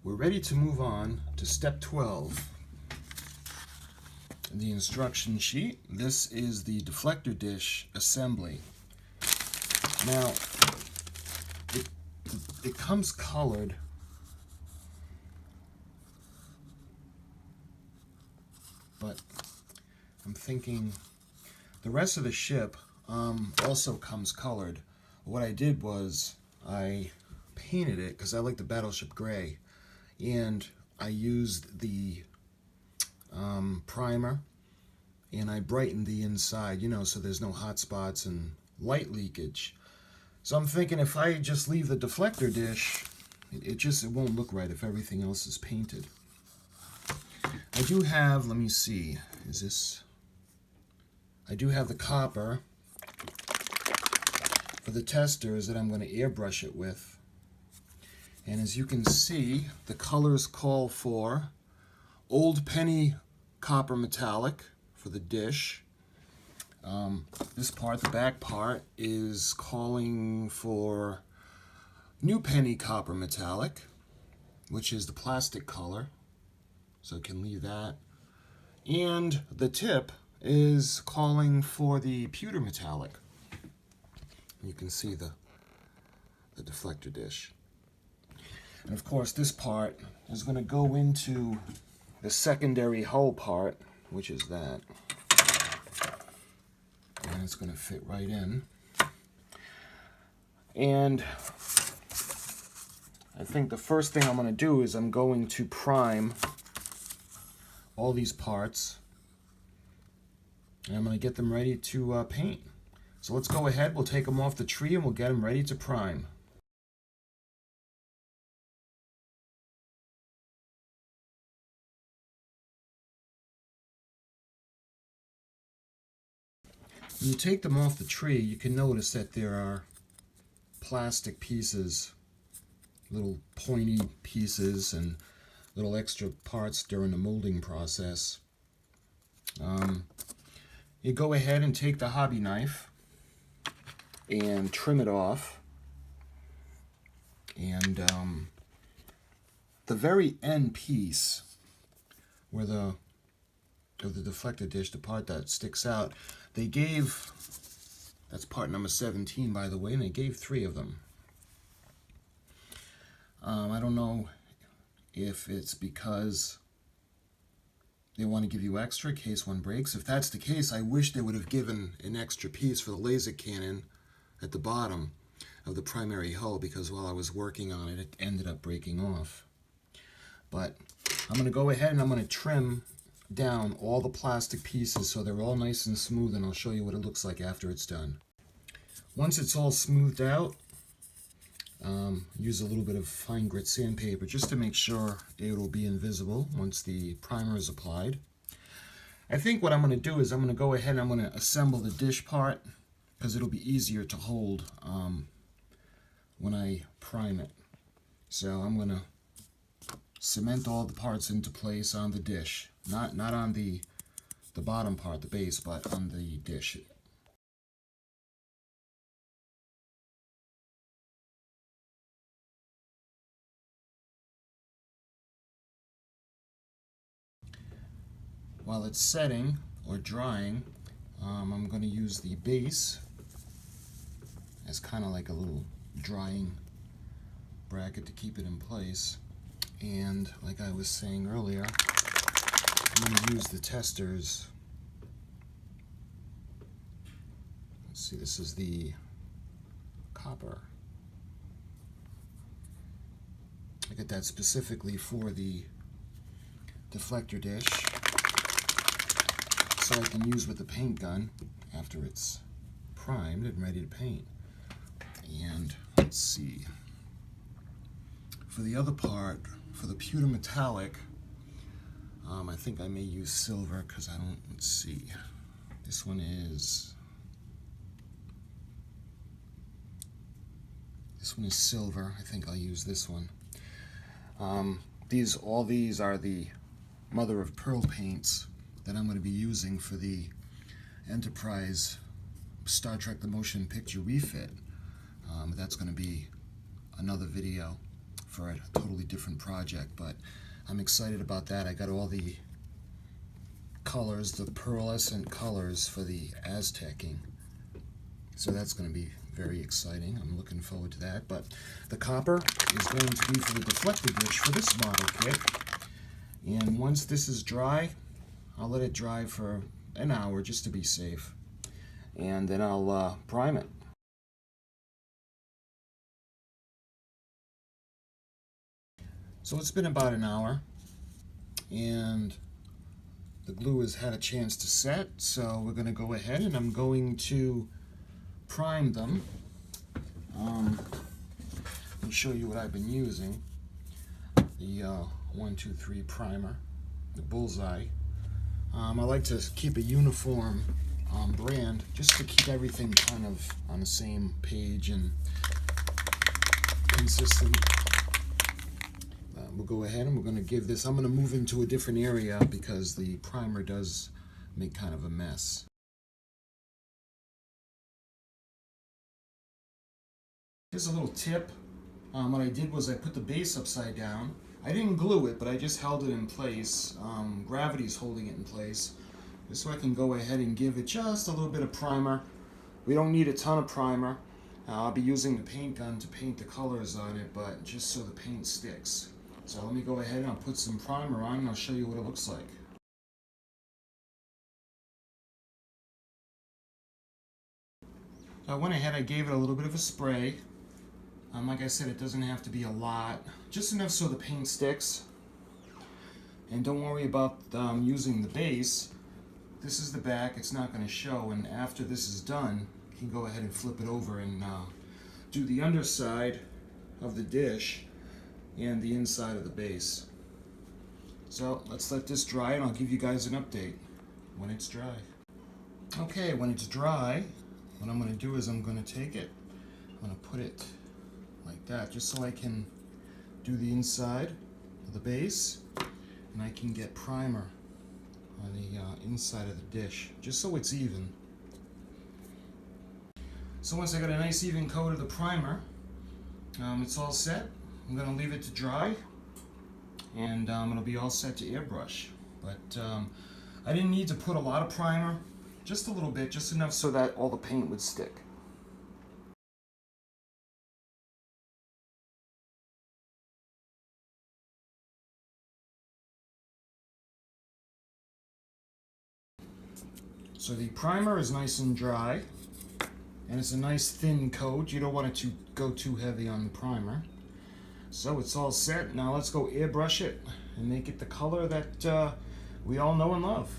We're ready to move on to step 12. The instruction sheet. This is the deflector dish assembly. Now, it comes colored. But I'm thinking the rest of the ship also comes colored. What I did was I painted it because I like the battleship gray, and I used the primer and I brightened the inside, so there's no hot spots and light leakage. So I'm thinking if I just leave the deflector dish, it won't look right if everything else is painted. I do have, let me see, I do have the copper for the testers that I'm going to airbrush it with. And as you can see, the colors call for Old Penny Copper Metallic for the dish. This part, the back part, is calling for New Penny Copper Metallic, which is the plastic color, so I can leave that. And the tip is calling for the pewter metallic. You can see the deflector dish. And of course, this part is going to go into the secondary hull part, which is that. And it's going to fit right in. And I think the first thing I'm going to do is I'm going to prime all these parts. And I'm going to get them ready to paint. So let's go ahead, we'll take them off the tree and we'll get them ready to prime. When you take them off the tree, you can notice that there are plastic pieces, little pointy pieces and little extra parts during the molding process. You go ahead and take the hobby knife and trim it off. And the very end piece, where the deflector dish, the part that sticks out, they gave, that's part number 17 by the way, and they gave 3 of them. I don't know if it's because they want to give you extra in case one breaks. If that's the case, I wish they would have given an extra piece for the laser cannon at the bottom of the primary hull, because while I was working on it, it ended up breaking off. But I'm going to go ahead and I'm going to trim down all the plastic pieces so they're all nice and smooth, and I'll show you what it looks like after it's done. Once it's all smoothed out, use a little bit of fine grit sandpaper just to make sure it will be invisible once the primer is applied. I think what I'm going to do is I'm going to go ahead and I'm going to assemble the dish part, because it'll be easier to hold when I prime it. So I'm going to cement all the parts into place on the dish, not on the bottom part, the base, but on the dish. While it's setting or drying, I'm going to use the base as kind of like a little drying bracket to keep it in place. And like I was saying earlier, I'm going to use the testers. Let's see, this is the copper. I get that specifically for the deflector dish, so I can use with the paint gun after it's primed and ready to paint. And let's see, for the other part, for the pewter metallic, I think I may use silver because I don't, let's see, this one is silver. I think I'll use this one. All these are the mother of pearl paints that I'm going to be using for the Enterprise Star Trek the Motion Picture refit. That's going to be another video for a totally different project, but I'm excited about that. I got all the colors, the pearlescent colors for the Aztecing. So that's going to be very exciting. I'm looking forward to that. But the copper is going to be for the deflector dish for this model kit. And once this is dry, I'll let it dry for an hour just to be safe. And then I'll prime it. So it's been about an hour, and the glue has had a chance to set, so we're going to go ahead and I'm going to prime them. Let me show you what I've been using. The 1-2-3 primer, the bullseye. I like to keep a uniform brand just to keep everything kind of on the same page and consistent. We'll go ahead and we're going to give this, I'm going to move into a different area because the primer does make kind of a mess. Here's a little tip. What I did was I put the base upside down. I didn't glue it, but I just held it in place. Gravity's holding it in place. Just so I can go ahead and give it just a little bit of primer. We don't need a ton of primer. I'll be using the paint gun to paint the colors on it, but just so the paint sticks. So let me go ahead and I'll put some primer on and I'll show you what it looks like. So I went ahead, I gave it a little bit of a spray. Like I said, it doesn't have to be a lot, just enough so the paint sticks. And don't worry about using the base. This is the back, it's not going to show, and after this is done, you can go ahead and flip it over and do the underside of the dish and the inside of the base. So let's let this dry and I'll give you guys an update when it's dry. Okay, when it's dry, what I'm going to do is I'm going to take it, I'm going to put it like that just so I can do the inside of the base and I can get primer on the inside of the dish just so it's even. So once I got a nice even coat of the primer, it's all set. I'm going to leave it to dry and it'll be all set to airbrush. But I didn't need to put a lot of primer, just a little bit, just enough so that all the paint would stick. So the primer is nice and dry, and it's a nice thin coat. You don't want it to go too heavy on the primer. So it's all set. Now let's go airbrush it and make it the color that we all know and love.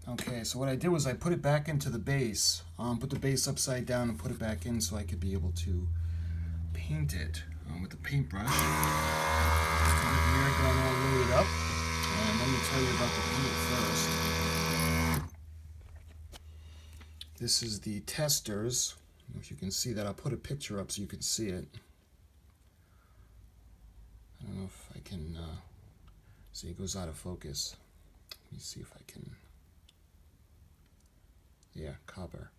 Okay, so what I did was I put it back into the base, put the base upside down and put it back in so I could be able to paint it with the paintbrush. Got the air gun all loaded up, and let me tell you about the paint first. This is the testers. I don't know if you can see that. I'll put a picture up so you can see it. I don't know if I can see, it goes out of focus. Let me see if I can. Yeah, copper.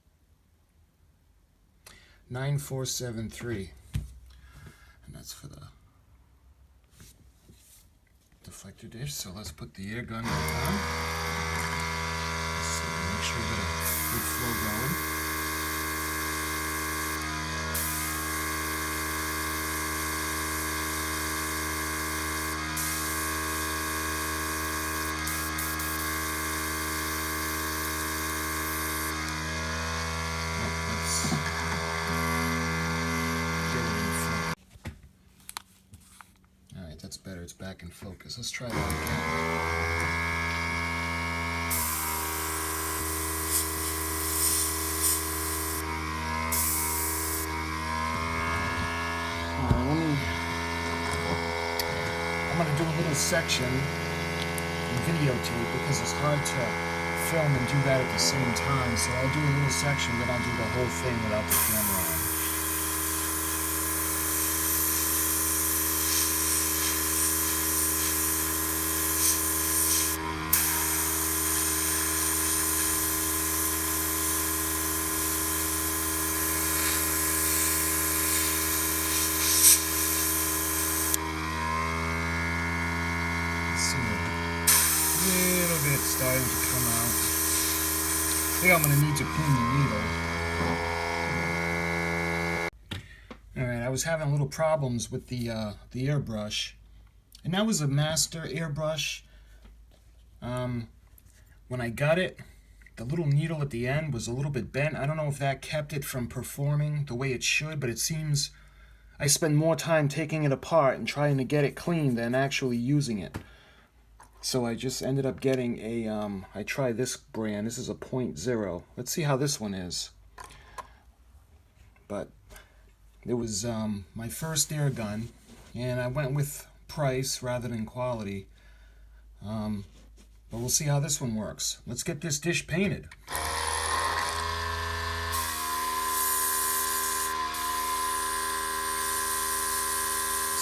9473. And that's for the deflector dish. So let's put the air gun back on. Let's see, make sure we get a good flow going. That's better, it's back in focus. Let's try that again. I'm going to do a little section in videotape because it's hard to film and do that at the same time. So I'll do a little section, then I'll do the whole thing without the camera on. starting to come out. I think I'm going to need to clean the needle. Alright, I was having little problems with the airbrush. And that was a master airbrush. When I got it, the little needle at the end was a little bit bent. I don't know if that kept it from performing the way it should, but it seems I spend more time taking it apart and trying to get it clean than actually using it. So I just ended up getting a, I tried this brand. This is a 0.0. Let's see how this one is. But it was my first air gun, and I went with price rather than quality. But we'll see how this one works. Let's get this dish painted.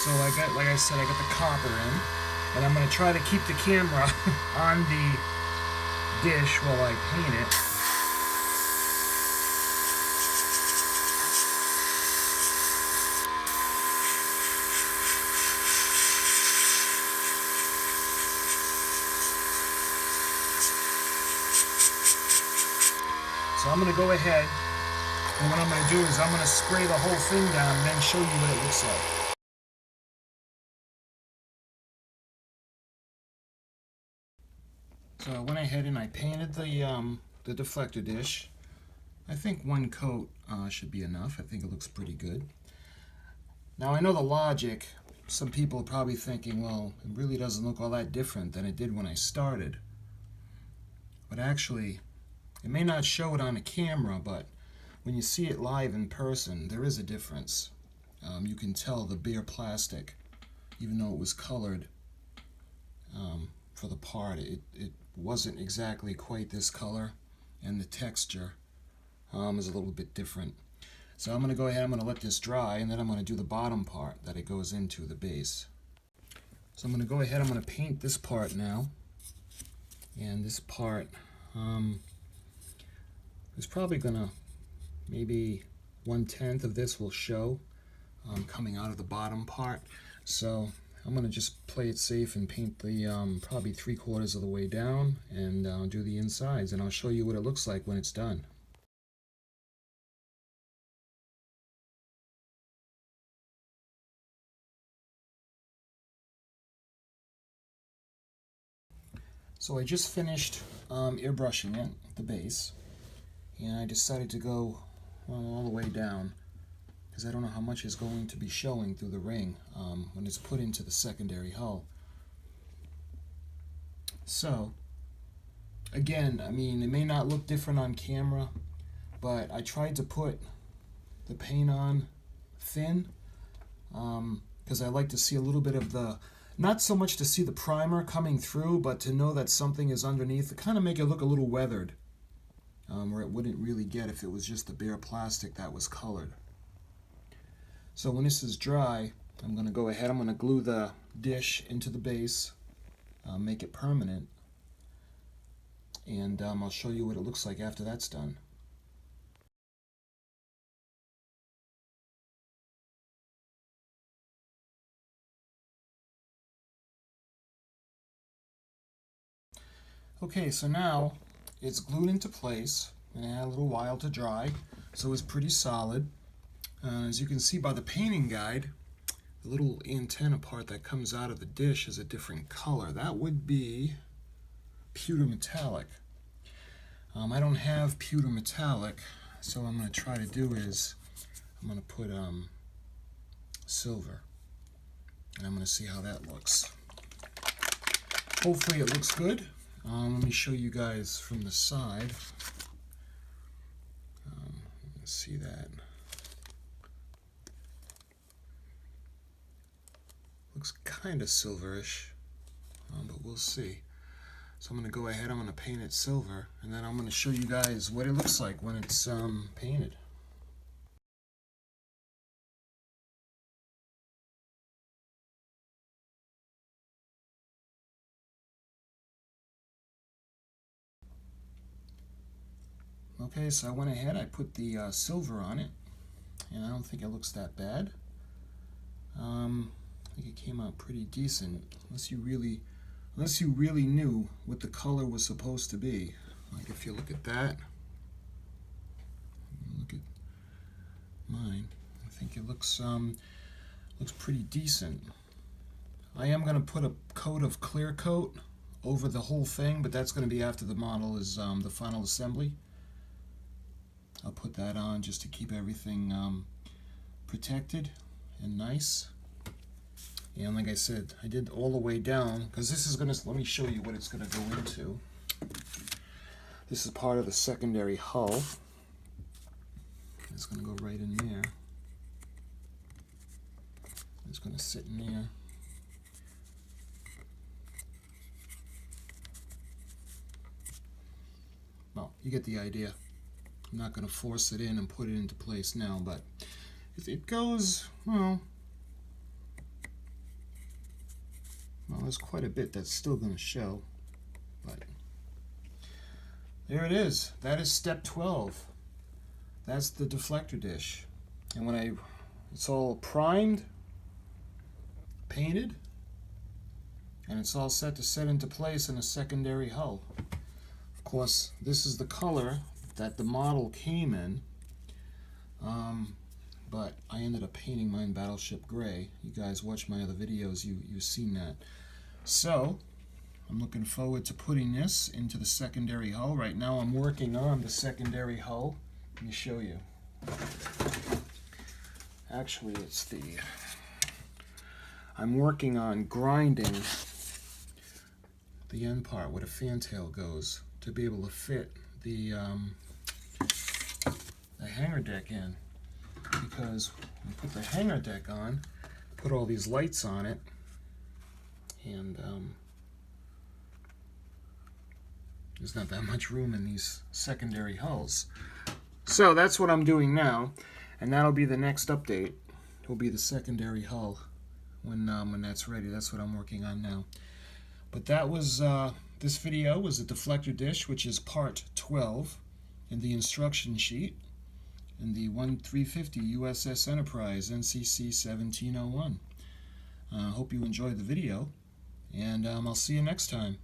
So like I said, I got the copper in, and I'm going to try to keep the camera on the dish while I paint it. So I'm going to go ahead, and what I'm going to do is I'm going to spray the whole thing down and then show you what it looks like. So I went ahead and I painted the deflector dish. I think one coat should be enough. I think it looks pretty good. Now I know the logic. Some people are probably thinking, well, it really doesn't look all that different than it did when I started. But actually, it may not show it on a camera, but when you see it live in person, there is a difference. You can tell the bare plastic, even though it was colored for the part, it wasn't exactly quite this color, and the texture is a little bit different. So I'm going to go ahead, I'm going to let this dry, and then I'm going to do the bottom part that it goes into, the base. So I'm going to go ahead, I'm going to paint this part now, and this part is probably going to, maybe 1/10 of this will show coming out of the bottom part. So I'm going to just play it safe and paint the probably 3/4 of the way down, and do the insides, and I'll show you what it looks like when it's done. So I just finished airbrushing it, the base, and I decided to go all the way down because I don't know how much is going to be showing through the ring when it's put into the secondary hull. So again, I mean, it may not look different on camera, but I tried to put the paint on thin because I like to see a little bit of the, not so much to see the primer coming through, but to know that something is underneath, to kind of make it look a little weathered, where it wouldn't really get if it was just the bare plastic that was colored. So when this is dry, I'm going to go ahead, I'm going to glue the dish into the base, make it permanent, and I'll show you what it looks like after that's done. Okay, so now it's glued into place, and it had a little while to dry, so it's pretty solid. As you can see by the painting guide, the little antenna part that comes out of the dish is a different color. That would be pewter metallic. I don't have pewter metallic, so what I'm going to try to do is I'm going to put silver, and I'm going to see how that looks. Hopefully it looks good. Let me show you guys from the side. Let's see that. Looks kind of silverish, but we'll see. So I'm going to go ahead, I'm going to paint it silver, and then I'm going to show you guys what it looks like when it's painted. Okay, so I went ahead, I put the silver on it, and I don't think it looks that bad. I think it came out pretty decent, unless you really unless you really knew what the color was supposed to be. Like if you look at that, look at mine, I think it looks pretty decent. I am going to put a coat of clear coat over the whole thing, but that's going to be after the model is the final assembly. I'll put that on just to keep everything protected and nice. And like I said, I did all the way down because this is going to, let me show you what it's going to go into. This is part of the secondary hull. It's going to go right in there. It's going to sit in there. Well, you get the idea. I'm not going to force it in and put it into place now, but if it goes, well, there's quite a bit that's still going to show, but there it is. That is step 12. That's the deflector dish. And when it's all primed, painted, and it's all set to set into place in a secondary hull. Of course, this is the color that the model came in, but I ended up painting mine Battleship Gray. You guys watch my other videos, you've seen that. So I'm looking forward to putting this into the secondary hull. Right now I'm working on the secondary hull. Let me show you. Actually, I'm working on grinding the end part where the fantail goes to be able to fit the hangar deck in, because when you put the hangar deck on, put all these lights on it, and there's not that much room in these secondary hulls. So that's what I'm doing now, and that'll be the next update. Will be the secondary hull when that's ready. That's what I'm working on now. But that was this video was a deflector dish, which is part 12 in the instruction sheet in the 350 USS Enterprise NCC-1701. Hope you enjoyed the video, and I'll see you next time.